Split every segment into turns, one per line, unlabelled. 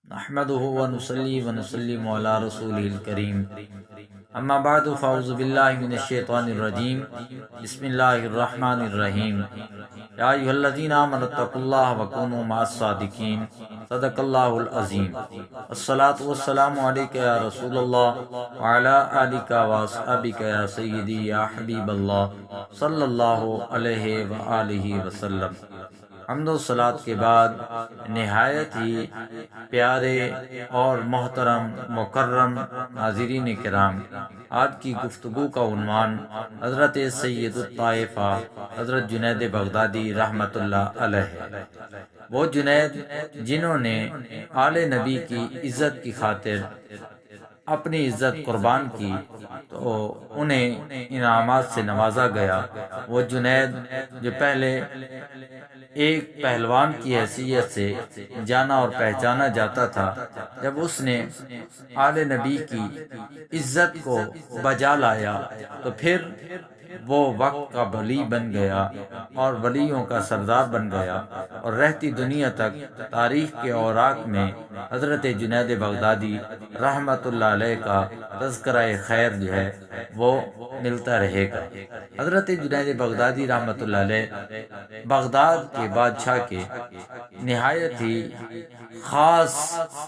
نحمده ونصلي ونسلم على رسوله الكريم اما بعد فاعوذ بالله من الشیطان الرجیم بسم اللہ الرحمن الرحیم یا ایھا الذین آمنوا اتقوا اللہ وکونوا مع الصادقین صدق اللہ العظیم الصلاۃ والسلام علیک یا رسول اللہ وعلی آلک واصحابک یا سیدی یا حبیب اللہ صلی اللہ علیہ وآلہ وسلم۔ حمد و صلات کے بعد نہایت ہی پیارے اور محترم مکرم حاضرین کرام، آج کی گفتگو کا عنوان حضرت سید الطائفہ حضرت جنید بغدادی رحمۃ اللہ علیہ ہے۔ وہ جنید جنہوں نے آل نبی کی عزت کی خاطر اپنی عزت قربان کی تو انہیں انعامات سے نوازا گیا۔ وہ جنید جو پہلے ایک پہلوان کی حیثیت سے جانا اور پہچانا جاتا تھا، جب اس نے آل نبی کی عزت کو بجا لایا تو پھر وہ وقت کا ولی بن گیا اور ولیوں کا سردار بن گیا، اور رہتی دنیا تک تاریخ کے اوراق میں حضرت جنید بغدادی رحمۃ اللہ علیہ کا تذکرہ خیر جو ہے وہ ملتا رہے گا۔ حضرت جنید بغدادی رحمۃ اللہ علیہ بغداد کے بادشاہ کے نہایت ہی خاص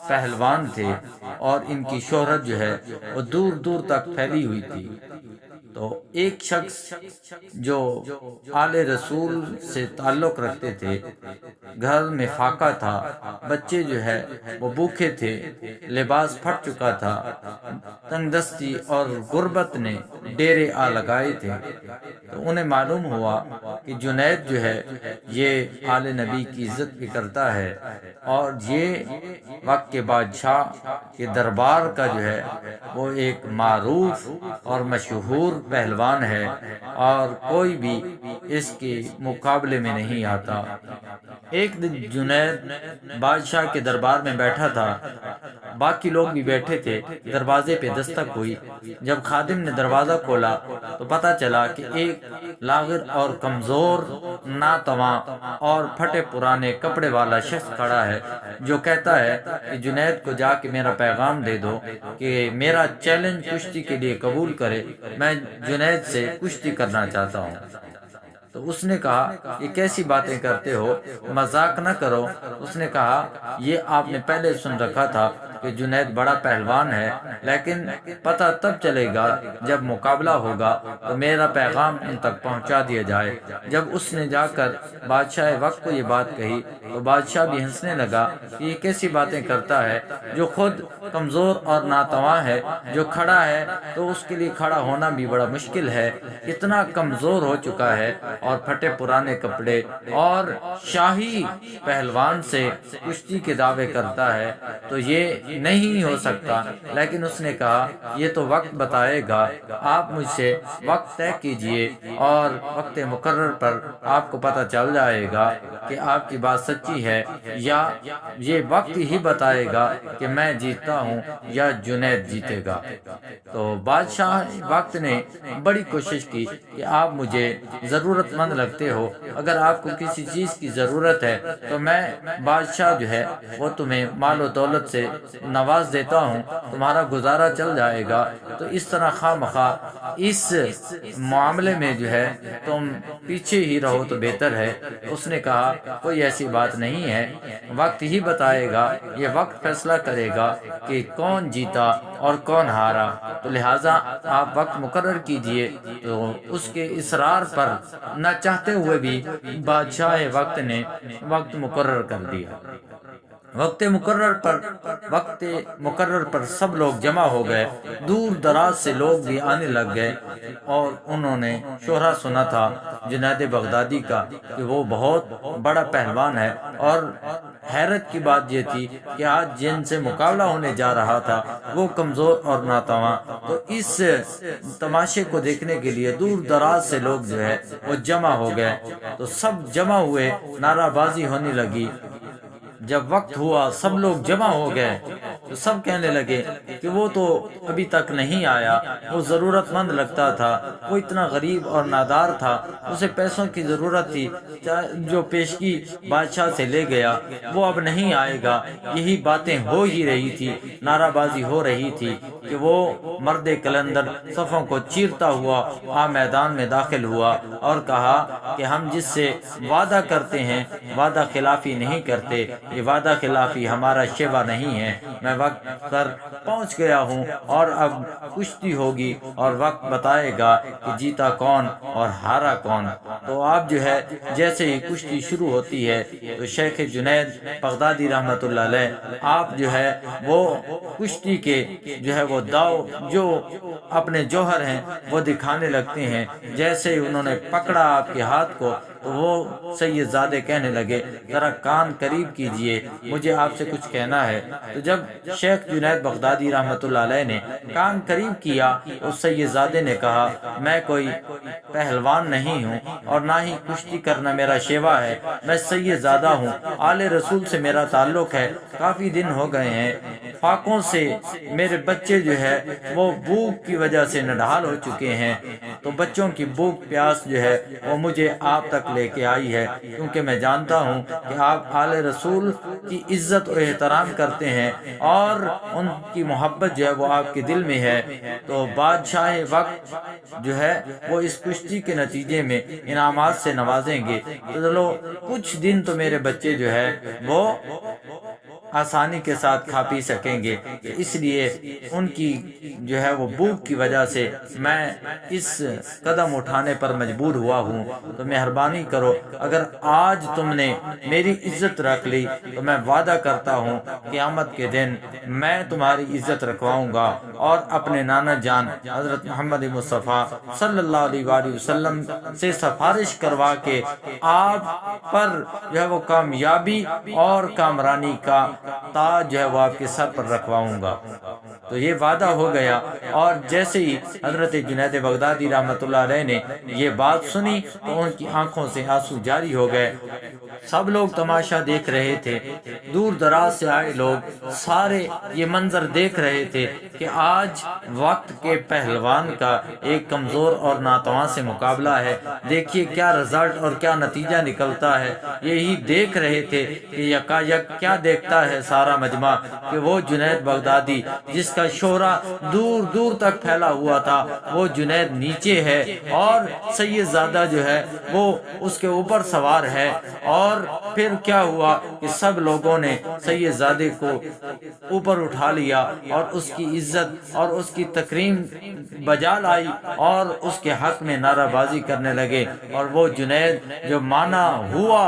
پہلوان تھے، اور ان کی شہرت جو ہے وہ دور دور تک پھیلی ہوئی تھی۔ تو ایک شخص جو آل رسول سے تعلق رکھتے تھے، گھر میں فاقہ تھا، بچے جو ہے وہ بھوکے تھے، لباس پھٹ چکا تھا، تنگ دستی اور غربت نے ڈیرے آ لگائے تھے، تو انہیں معلوم ہوا کہ جنید جو ہے یہ آل نبی کی عزت بھی کرتا ہے، اور یہ وقت کے بادشاہ کے دربار کا جو ہے وہ ایک معروف اور مشہور پہلوان ہے، اور کوئی بھی اس کے مقابلے میں نہیں آتا۔ ایک دن جنید بادشاہ کے دربار میں بیٹھا تھا، باقی لوگ بھی بیٹھے تھے، دروازے پہ دستک ہوئی۔ جب خادم نے دروازہ کھولا تو پتہ چلا کہ ایک لاغر اور کمزور، ناتواں اور پھٹے پرانے کپڑے والا شخص کھڑا ہے، جو کہتا ہے کہ جنید کو جا کے میرا پیغام دے دو کہ میرا چیلنج کشتی کے لیے قبول کرے، میں جنید سے کشتی کرنا چاہتا ہوں۔ تو اس نے کہا یہ کیسی باتیں کرتے ہو، مذاق نہ کرو۔ اس نے کہا یہ آپ نے پہلے سن رکھا تھا کہ جنید بڑا پہلوان ہے، لیکن پتہ تب چلے گا جب مقابلہ ہوگا، تو میرا پیغام ان تک پہنچا دیا جائے۔ جب اس نے جا کر بادشاہ وقت کو یہ بات کہی تو بادشاہ بھی ہنسنے لگا کہ یہ کیسی باتیں کرتا ہے، جو خود کمزور اور ناتواں ہے، جو کھڑا ہے تو اس کے لیے کھڑا ہونا بھی بڑا مشکل ہے، اتنا کمزور ہو چکا ہے، اور پھٹے پرانے کپڑے اور شاہی پہلوان سے کشتی کے دعوے کرتا ہے، تو یہ نہیں ہو سکتا۔ لیکن اس نے کہا یہ تو وقت بتائے گا، آپ مجھ سے وقت طے کیجئے، اور وقت مقرر پر آپ کو پتہ چل جائے گا کہ آپ کی بات سچی ہے، یا یہ وقت ہی بتائے گا کہ میں جیتتا ہوں یا جنید جیتے گا۔ تو بادشاہ وقت نے بڑی کوشش کی کہ آپ مجھے ضرورت مند لگتے ہو، اگر آپ کو کسی چیز کی ضرورت ہے تو میں بادشاہ جو ہے وہ تمہیں مال و دولت سے نواز دیتا ہوں، تمہارا گزارا چل جائے گا، تو اس طرح خواہ مخواہ اس معاملے میں جو ہے تم پیچھے ہی رہو تو بہتر ہے۔ اس نے کہا کوئی ایسی بات نہیں ہے، وقت ہی بتائے گا، یہ وقت فیصلہ کرے گا کہ کون جیتا اور کون ہارا، تو لہٰذا آپ وقت مقرر کیجئے۔ تو اس کے اصرار پر نہ چاہتے ہوئے بھی بادشاہ وقت نے وقت مقرر کر دیا۔ وقت مقرر پر سب لوگ جمع ہو گئے، دور دراز سے لوگ بھی آنے لگ گئے، اور انہوں نے شہرا سنا تھا جنید بغدادی کا کہ وہ بہت بڑا پہلوان ہے، اور حیرت کی بات یہ تھی کہ آج جن سے مقابلہ ہونے جا رہا تھا وہ کمزور اور ناتواں، تو اس تماشے کو دیکھنے کے لیے دور دراز سے لوگ جو ہے وہ جمع ہو گئے۔ تو سب جمع ہوئے، نعرہ بازی ہونے لگی۔ جب وقت ہوا سب لوگ جمع ہو گئے تو سب کہنے لگے کہ وہ تو ابھی تک نہیں آیا، وہ ضرورت مند لگتا تھا، وہ اتنا غریب اور نادار تھا، اسے پیسوں کی ضرورت تھی، جو پیشگی بادشاہ سے لے گیا وہ اب نہیں آئے گا۔ یہی باتیں ہو ہی رہی تھی، نعرہ بازی ہو رہی تھی کہ وہ مرد کلندر صفوں کو چیرتا ہوا میدان میں داخل ہوا اور کہا کہ ہم جس سے وعدہ کرتے ہیں وعدہ خلافی نہیں کرتے، یہ وعدہ خلافی ہمارا شیوا نہیں ہے۔ میں وقت پر پہنچ گیا ہوں اور اب کشتی ہوگی اور وقت بتائے گا کہ جیتا کون اور ہارا کون۔ تو آپ جو ہے جیسے ہی کشتی شروع ہوتی ہے تو شیخ جنید بغدادی رحمۃ اللہ علیہ آپ جو ہے وہ کشتی کے جو ہے وہ داؤ جو اپنے جوہر ہیں وہ دکھانے لگتے ہیں۔ جیسے ہی انہوں نے پکڑا آپ کے ہاتھ کو تو وہ سید زادے کہنے لگے ذرا کان قریب کیجئے، مجھے آپ سے کچھ کہنا ہے۔ تو جب شیخ جنید بغدادی رحمۃ اللہ علیہ نے کان قریب کیا تو سید زادے نے کہا میں کوئی پہلوان نہیں ہوں اور نہ ہی کشتی کرنا میرا شیوا ہے، میں سید زادہ ہوں، آل رسول سے میرا تعلق ہے، کافی دن ہو گئے ہیں، فاقوں سے میرے بچے جو ہے وہ بھوک کی وجہ سے نڈھال ہو چکے ہیں، تو بچوں کی بھوک پیاس جو ہے وہ مجھے آپ تک لے کے آئی ہے، کیونکہ میں جانتا ہوں کہ آپ آل رسول کی عزت و احترام کرتے ہیں اور ان کی محبت جو ہے وہ آپ کے دل میں ہے۔ تو بادشاہ وقت جو ہے وہ اس کشتی کے نتیجے میں انعامات سے نوازیں گے، تو چلو کچھ دن تو میرے بچے جو ہے وہ آسانی کے ساتھ کھا پی سکیں گے، اس لیے ان کی جو ہے وہ بھوک کی وجہ سے میں اس قدم اٹھانے پر مجبور ہوا ہوں، تو مہربانی کرو اگر آج تم نے میری عزت رکھ لی تو میں وعدہ کرتا ہوں قیامت کے دن میں تمہاری عزت رکھواؤں گا اور اپنے نانا جان حضرت محمد مصطفیٰ صلی اللہ علیہ وآلہ وسلم سے سفارش کروا کے آپ پر جو ہے وہ کامیابی اور کامرانی کا تاج جو ہے وہ آپ کے سر پر رکھواؤں گا۔ تو یہ وعدہ ہو گیا، اور جیسے ہی حضرت جنید بغدادی رحمۃ اللہ علیہ نے یہ بات سنی تو ان کی آنکھوں سے آنسو جاری ہو گئے۔ سب لوگ تماشا دیکھ رہے تھے، دور دراز سے آئے لوگ سارے یہ منظر دیکھ رہے تھے کہ آج وقت کے پہلوان کا ایک کمزور اور ناتواں سے مقابلہ ہے، دیکھیے کیا رزلٹ اور کیا نتیجہ نکلتا ہے۔ یہی دیکھ رہے تھے کہ یکا یک کیا دیکھتا ہے سارا مجمع کہ وہ جنید بغدادی جس کا شہرہ دور دور تک پھیلا ہوا تھا وہ جنید نیچے ہے اور سید زادہ جو ہے وہ اس کے اوپر سوار ہے۔ اور پھر کیا ہوا کہ سب لوگوں نے سید زادے کو اوپر اٹھا لیا اور اس کی عزت اور اس کی تکریم بجا لائی اور اس کے حق میں نعرہ بازی کرنے لگے، اور وہ جنید جو مانا ہوا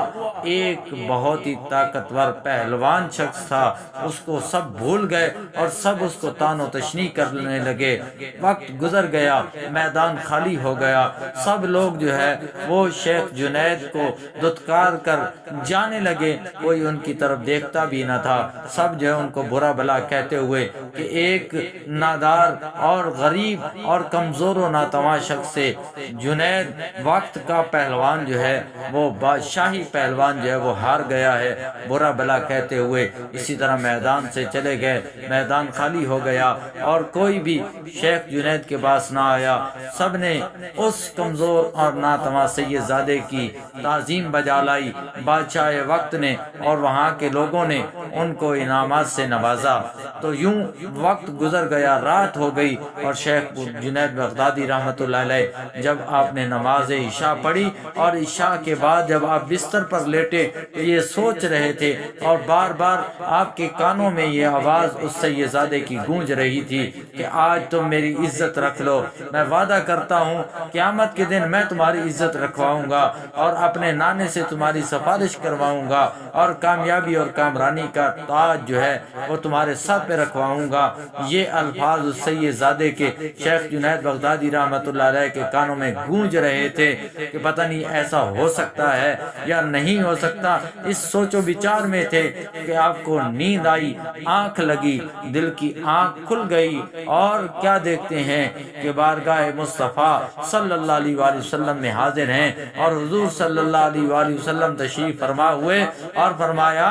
ایک بہت ہی طاقتور پہلوان شخص تھا اس کو سب بھول گئے اور سب اس کو تان و تشنیع کرنے لگے۔ وقت گزر گیا، میدان خالی ہو گیا، سب لوگ جو ہے وہ شیخ جنید کو دھتکار کر جانے لگے، کوئی ان کی طرف دیکھتا بھی نہ تھا، سب جو ہے ان کو برا بھلا کہتے ہوئے کہ ایک نادار اور غریب اور کمزور و ناتواں شخص سے جنید وقت کا پہلوان جو ہے وہ بادشاہی پہلوان جو ہے وہ ہار گیا ہے، برا بھلا کہتے ہوئے اسی طرح میدان سے چلے گئے۔ میدان خالی ہو گیا اور کوئی بھی شیخ جنید کے پاس نہ آیا، سب نے اس کمزور اور ناتواں سید زادے کی تعظیم بجا لائی بادشاہ وقت نے، اور وہاں کے لوگوں نے ان کو انعامات سے نوازا۔ تو یوں وقت گزر گیا، رات ہو گئی، اور شیخ جنید بغدادی رحمۃ اللہ علیہ جب آپ نے نماز عشاء پڑھی اور عشاء کے بعد جب آپ بستر پر لیٹے تو یہ سوچ رہے تھے اور بار بار آپ کے کانوں میں یہ آواز اس سید زادے کی گونج رہی تھی کہ آج تم میری عزت رکھ لو، میں وعدہ کرتا ہوں قیامت کے دن میں تمہاری عزت رکھواؤں گا اور اپنے نانے سے تمہاری سفارش کرواؤں گا اور کامیابی اور کامرانی کا تاج جو ہے وہ تمہارے سر پہ رکھواؤں گا۔ یہ الفاظ اس سید زادے کے شیخ جنید بغدادی رحمۃ اللہ علیہ کے کانوں میں گونج رہے تھے کہ پتہ نہیں ایسا ہو سکتا ہے یا نہیں ہو سکتا۔ اس سوچ و بچار میں تھے کہ آپ کو نیند آئی، آنکھ لگی، دل کی آنکھ کھل گئی، اور کیا دیکھتے ہیں کہ بارگاہ مصطفیٰ صلی اللہ علیہ وآلہ وسلم میں حاضر ہیں اور حضور صلی اللہ علیہ وآلہ وسلم تشریف فرما ہوئے اور فرمایا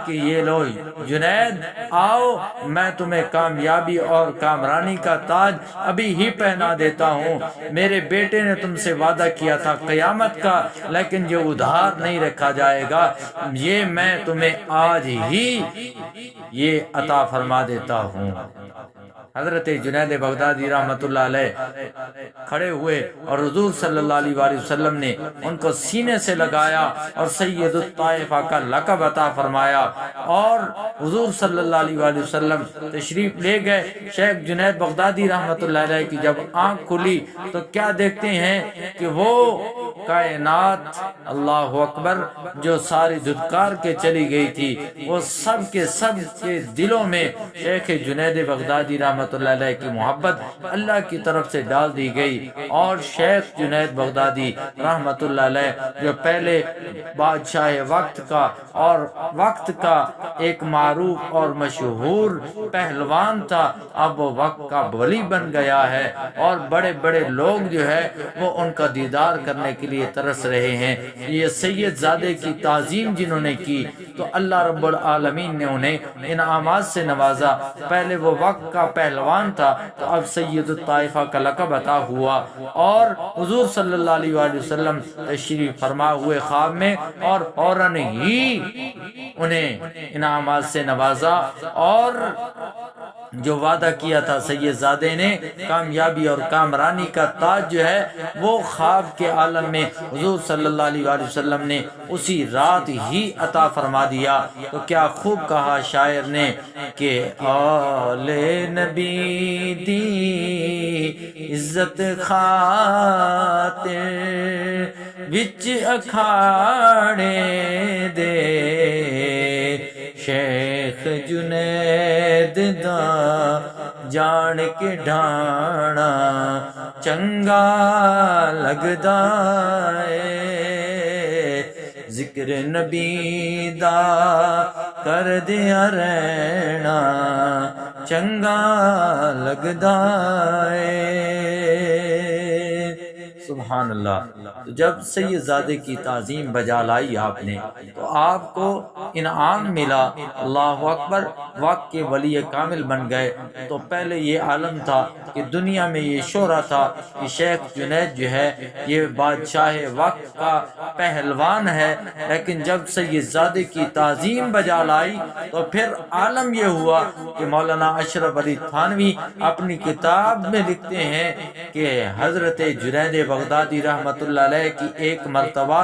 کہ یہ لو جنید آؤ، میں تمہیں کامیابی اور کامرانی کا تاج ابھی ہی پہنا دیتا ہوں۔ میرے بیٹے نے تم سے وعدہ کیا تھا قیامت کا، لیکن یہ ادھار نہیں رکھا جائے گا، یہ میں تمہیں آج ہی یہ عطا فرما دیتا ہوں۔ حضرت جنید بغدادی رحمۃ اللہ علیہ کھڑے ہوئے اور حضور صلی اللہ علیہ وآلہ وسلم نے ان کو سینے سے لگایا اور سید الطائفہ کا لقب عطا فرمایا، اور حضور صلی اللہ علیہ وآلہ وسلم تشریف لے گئے۔ شیخ جنید بغدادی رحمۃ اللہ علیہ کی جب آنکھ کھلی تو کیا دیکھتے ہیں کہ وہ کائنات اللہ اکبر جو ساری دھتکار کے چلی گئی تھی، وہ سب کے دلوں میں شیخ جنید بغدادی رحمۃ اللہ علیہ کی محبت اللہ کی طرف سے ڈال دی گئی، اور شیخ جنید بغدادی رحمۃ اللہ علیہ جو پہلے بادشاہ وقت کا اور وقت کا ایک معروف اور مشہور پہلوان تھا، اب وہ وقت کا ولی بن گیا ہے، اور بڑے بڑے لوگ جو ہے وہ ان کا دیدار کرنے کے لیے ترس رہے ہیں۔ یہ سید زادے کی تعظیم جنہوں نے کی تو اللہ رب العالمین نے انہیں انعامات سے نوازا۔ پہلے وہ وقت کا پہلوان تھا تو اب سید الطائفہ کا لقب عطا ہوا، اور حضور صلی اللہ علیہ وآلہ وسلم تشریف فرما ہوئے خواب میں، اور فوراً ہی انہیں انعامات سے نوازا، اور جو وعدہ کیا تھا سید زادے نے کامیابی اور کامرانی کا تاج جو ہے وہ خواب کے عالم میں حضور صلی اللہ علیہ وآلہ وسلم نے اسی رات ہی عطا فرما دیا۔ تو کیا خوب کہا شاعر نے کہ آل نبی دی عزت خاطر وچ اکھاڑے دے، شیخ جنید دا جان کے ڈھانا چنگا لگدا ہے، ذکر نبی دا کر دیا رہنا چنگا لگدا ہے۔ سبحان اللہ۔ تو جب سید زادے کی تعظیم بجا لائی آپ نے تو آپ کو انعام ملا، اللہ اکبر، وقت کے ولی کامل بن گئے۔ تو پہلے یہ عالم تھا کہ دنیا میں یہ شہرہ تھا کہ شیخ جنید جو ہے یہ بادشاہ وقت کا پہلوان ہے، لیکن جب سید زادے کی تعظیم بجا لائی تو پھر عالم یہ ہوا کہ مولانا اشرف علی تھانوی اپنی کتاب میں لکھتے ہیں کہ حضرت جنید بغدادی رحمت اللہ علیہ کی ایک مرتبہ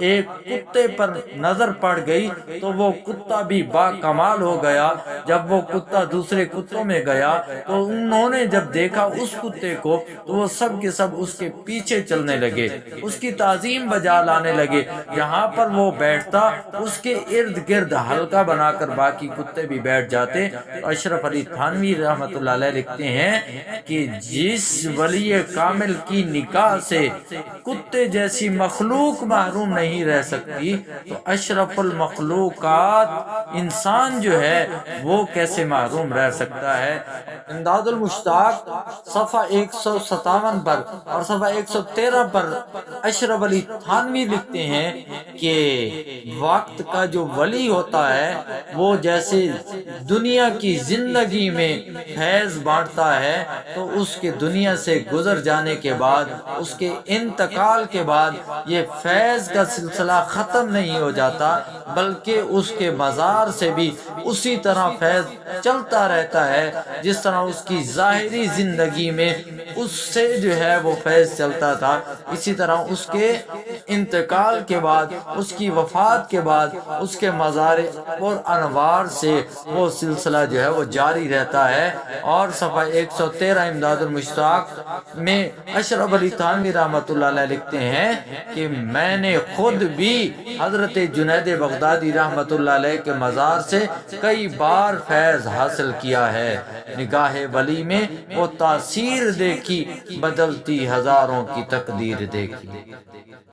ایک کتے پر نظر پڑ گئی تو وہ کتا بھی با کمال ہو گیا۔ جب وہ کتا دوسرے کتوں میں گیا تو انہوں نے جب دیکھا اس کتے کو تو وہ سب کے سب اس کے پیچھے چلنے لگے، اس کی تعظیم بجا لانے لگے، جہاں پر وہ بیٹھتا اس کے ارد گرد حلقہ بنا کر باقی کتے بھی بیٹھ جاتے۔ اشرف علی تھانوی رحمت اللہ علیہ لکھتے ہیں کہ جس ولی کامل کی نکاح سے کتے جیسی مخلوق محروم نہیں رہ سکتی تو اشرف المخلوقات انسان جو ہے وہ کیسے محروم رہ سکتا ہے۔ امداد المشتاق صفحہ 157 پر اور صفحہ 113 پر اشرف علی تھانوی لکھتے ہیں کہ وقت کا جو ولی ہوتا ہے وہ جیسے دنیا کی زندگی میں فیض بانٹتا ہے تو اس کے دنیا سے گزر جانے کے بعد، اس کے انتقال کے بعد یہ فیض کا سلسلہ ختم نہیں ہو جاتا بلکہ اس کے مزار سے بھی اسی طرح فیض چلتا رہتا ہے جس طرح اس کی ظاہری زندگی میں اس سے جو ہے وہ فیض چلتا تھا، اسی طرح اس کے انتقال کے بعد، اس کی وفات کے بعد اس کے مزار اور انوار سے وہ سلسلہ جو ہے وہ جاری رہتا ہے۔ اور صفحہ 113 امداد المشتاق میں اشرف علی تھانوی رحمت اللہ علیہ لکھتے ہیں کہ میں نے خود بھی حضرت جنید بغدادی رحمت اللہ علیہ کے مزار سے کئی بار فیض حاصل کیا ہے، نگاہ ولی میں وہ تاثیر دیکھی، بدلتی ہزاروں کی تقدیر دیکھی۔